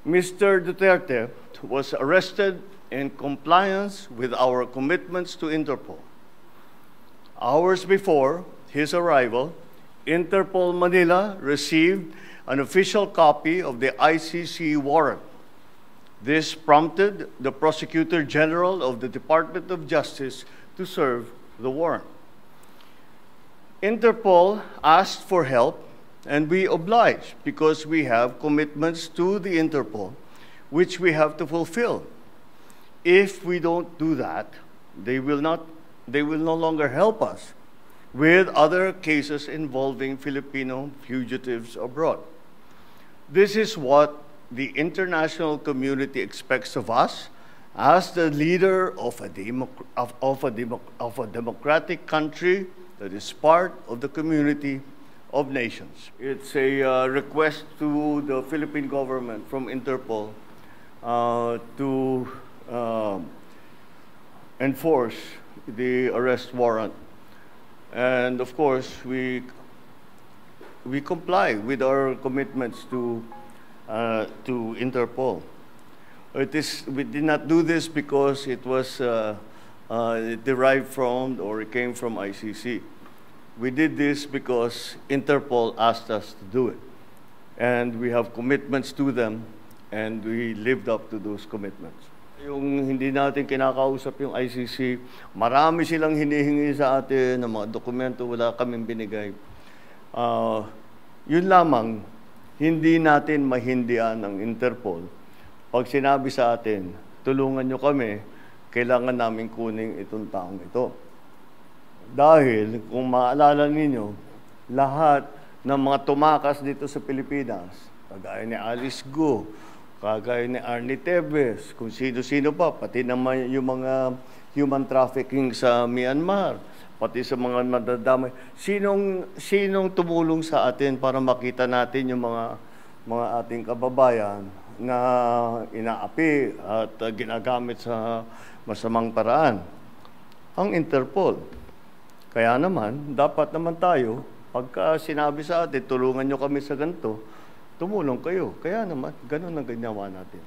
Mr. Duterte was arrested in compliance with our commitments to Interpol. Hours before his arrival, Interpol Manila received an official copy of the ICC warrant. This prompted the Prosecutor General of the Department of Justice to serve the warrant. Interpol asked for help, and we obliged because we have commitments to the Interpol, which we have to fulfill. If we don't do that, they will no longer help us with other cases involving Filipino fugitives abroad. This is what the international community expects of us as the leader of a democratic country that is part of the community of nations. It's a request to the Philippine government from Interpol to enforce the arrest warrant. And of course, we comply with our commitments to Interpol. We did not do this because it was derived from or it came from ICC. We did this because Interpol asked us to do it. And we have commitments to them, and we lived up to those commitments. Yung hindi natin kinakausap yung ICC, marami silang hinihingi sa atin ng mga dokumento, wala kaming binigay. Yun lamang, hindi natin mahindian ang Interpol. Pag sinabi sa atin, tulungan nyo kami, kailangan namin kunin itong taong ito. Dahil, kung maalala ninyo, lahat ng mga tumakas dito sa Pilipinas, kagaya ni Alice Go, kagaya ni Arnie Tevez, kung sino-sino pa, pati naman yung mga human trafficking sa Myanmar, pati sa mga madadamay. Sinong tumulong sa atin para makita natin yung mga ating kababayan na inaapi at ginagamit sa masamang paraan? Ang Interpol. Kaya naman, dapat naman tayo, pagka sinabi sa atin, tulungan nyo kami sa ganito, tumulong kayo. Kaya naman, ganun ang ginawa natin.